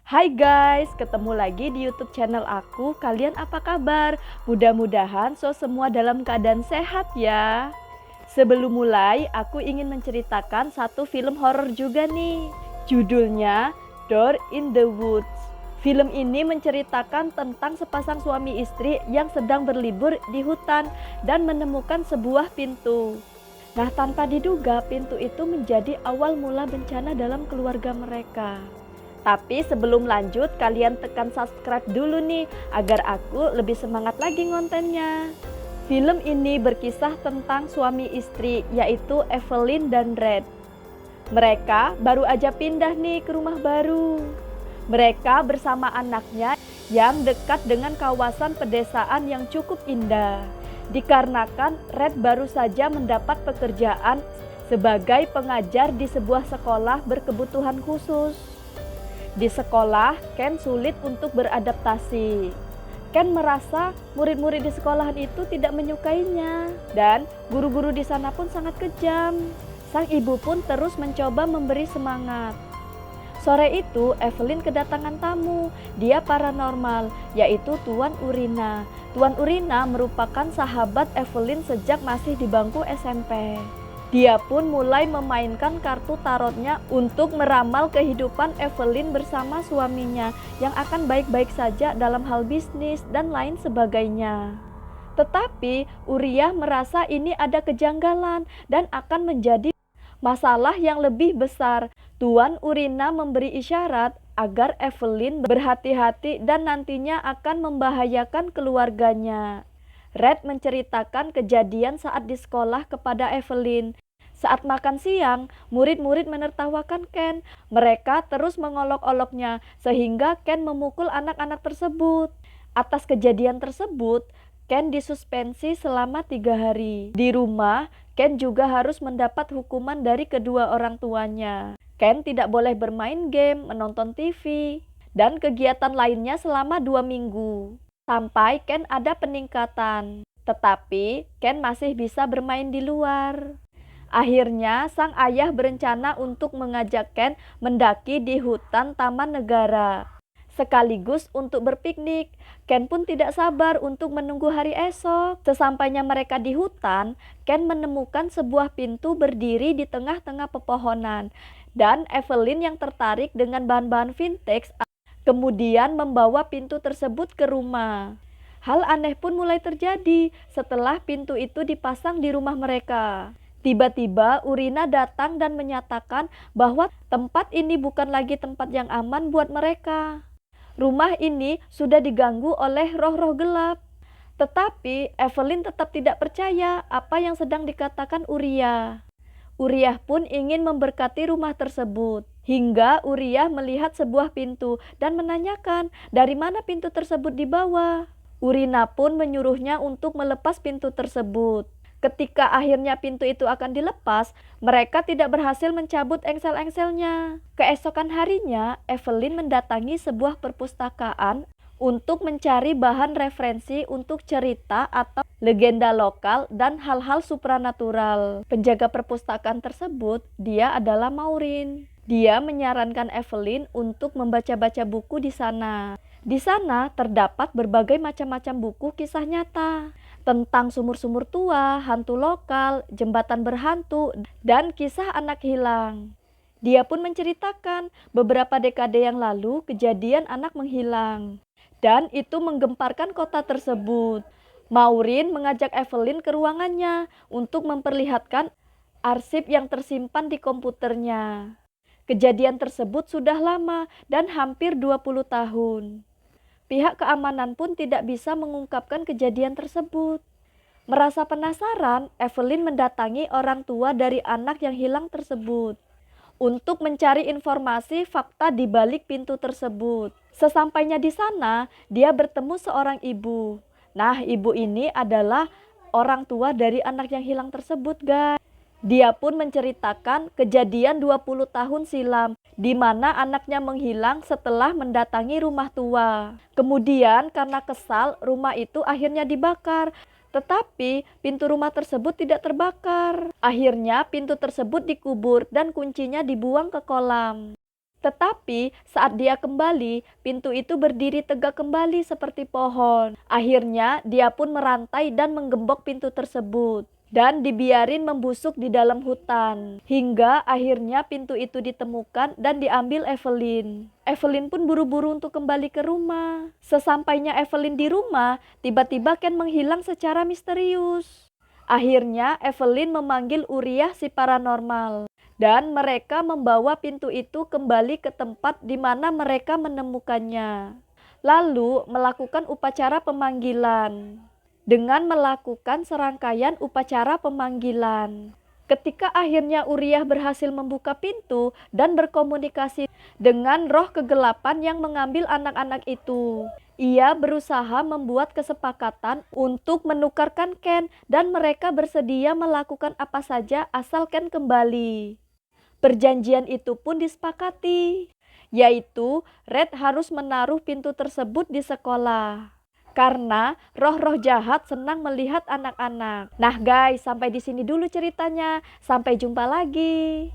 Hai guys, ketemu lagi di YouTube channel aku. Kalian apa kabar? Mudah-mudahan semua dalam keadaan sehat ya. Sebelum mulai, aku ingin menceritakan satu film horor juga nih. Judulnya Door in the Woods. Film ini menceritakan tentang sepasang suami istri yang sedang berlibur di hutan dan menemukan sebuah pintu. Nah, tanpa diduga, pintu itu menjadi awal mula bencana dalam keluarga mereka. Tapi sebelum lanjut, kalian tekan subscribe dulu nih, agar aku lebih semangat lagi ngontennya. Film ini berkisah tentang suami istri, yaitu Evelyn dan Red. Mereka baru aja pindah nih ke rumah baru. Mereka bersama anaknya yang dekat dengan kawasan pedesaan yang cukup indah. Dikarenakan Red baru saja mendapat pekerjaan sebagai pengajar di sebuah sekolah berkebutuhan khusus. Di sekolah, Ken sulit untuk beradaptasi. Ken merasa murid-murid di sekolahan itu tidak menyukainya, dan guru-guru di sana pun sangat kejam. Sang ibu pun terus mencoba memberi semangat. Sore itu, Evelyn kedatangan tamu. Dia paranormal, yaitu Tuan Urina. Tuan Urina merupakan sahabat Evelyn sejak masih di bangku SMP. Dia pun mulai memainkan kartu tarotnya untuk meramal kehidupan Evelyn bersama suaminya yang akan baik-baik saja dalam hal bisnis dan lain sebagainya. Tetapi Uriah merasa ini ada kejanggalan dan akan menjadi masalah yang lebih besar. Tuan Urina memberi isyarat agar Evelyn berhati-hati dan nantinya akan membahayakan keluarganya. Red menceritakan kejadian saat di sekolah kepada Evelyn. Saat makan siang, murid-murid menertawakan Ken. Mereka terus mengolok-oloknya sehingga Ken memukul anak-anak tersebut. Atas kejadian tersebut, Ken disuspensi selama 3 hari. Di rumah, Ken juga harus mendapat hukuman dari kedua orang tuanya. Ken tidak boleh bermain game, menonton TV, dan kegiatan lainnya selama 2 minggu. Sampai Ken ada peningkatan, tetapi Ken masih bisa bermain di luar. Akhirnya sang ayah berencana untuk mengajak Ken mendaki di hutan taman negara, sekaligus untuk berpiknik. Ken pun tidak sabar untuk menunggu hari esok. Sesampainya mereka di hutan, Ken menemukan sebuah pintu berdiri di tengah-tengah pepohonan, dan Evelyn yang tertarik dengan bahan-bahan vintage kemudian membawa pintu tersebut ke rumah. Hal aneh pun mulai terjadi setelah pintu itu dipasang di rumah mereka. Tiba-tiba Urina datang dan menyatakan bahwa tempat ini bukan lagi tempat yang aman buat mereka. Rumah ini sudah diganggu oleh roh-roh gelap. Tetapi Evelyn tetap tidak percaya apa yang sedang dikatakan Uriah. Uriah pun ingin memberkati rumah tersebut. Hingga Uriah melihat sebuah pintu dan menanyakan dari mana pintu tersebut dibawa. Urina pun menyuruhnya untuk melepas pintu tersebut. Ketika akhirnya pintu itu akan dilepas, mereka tidak berhasil mencabut engsel-engselnya. Keesokan harinya, Evelyn mendatangi sebuah perpustakaan untuk mencari bahan referensi untuk cerita atau legenda lokal dan hal-hal supranatural. Penjaga perpustakaan tersebut, dia adalah Maureen. Dia menyarankan Evelyn untuk membaca-baca buku di sana. Di sana terdapat berbagai macam-macam buku kisah nyata tentang sumur-sumur tua, hantu lokal, jembatan berhantu, dan kisah anak hilang. Dia pun menceritakan beberapa dekade yang lalu kejadian anak menghilang, dan itu menggemparkan kota tersebut. Maureen mengajak Evelyn ke ruangannya untuk memperlihatkan arsip yang tersimpan di komputernya. Kejadian tersebut sudah lama dan hampir 20 tahun. Pihak keamanan pun tidak bisa mengungkapkan kejadian tersebut. Merasa penasaran, Evelyn mendatangi orang tua dari anak yang hilang tersebut untuk mencari informasi fakta di balik pintu tersebut. Sesampainya di sana, dia bertemu seorang ibu. Nah, ibu ini adalah orang tua dari anak yang hilang tersebut, guys. Dia pun menceritakan kejadian 20 tahun silam, di mana anaknya menghilang setelah mendatangi rumah tua. Kemudian karena kesal, rumah itu akhirnya dibakar. Tetapi pintu rumah tersebut tidak terbakar. Akhirnya pintu tersebut dikubur dan kuncinya dibuang ke kolam. Tetapi saat dia kembali, pintu itu berdiri tegak kembali seperti pohon. Akhirnya dia pun merantai dan menggembok pintu tersebut. Dan dibiarin membusuk di dalam hutan. Hingga akhirnya pintu itu ditemukan dan diambil Evelyn. Evelyn pun buru-buru untuk kembali ke rumah. Sesampainya Evelyn di rumah, tiba-tiba Ken menghilang secara misterius. Akhirnya Evelyn memanggil Uriah si paranormal. Dan mereka membawa pintu itu kembali ke tempat di mana mereka menemukannya. Lalu melakukan upacara pemanggilan. Dengan melakukan serangkaian upacara pemanggilan. Ketika akhirnya Uriah berhasil membuka pintu dan berkomunikasi dengan roh kegelapan yang mengambil anak-anak itu. Ia berusaha membuat kesepakatan untuk menukarkan Ken dan mereka bersedia melakukan apa saja asal Ken kembali. Perjanjian itu pun disepakati, yaitu Red harus menaruh pintu tersebut di sekolah. Karena roh-roh jahat senang melihat anak-anak. Nah guys, sampai di sini dulu ceritanya. Sampai jumpa lagi.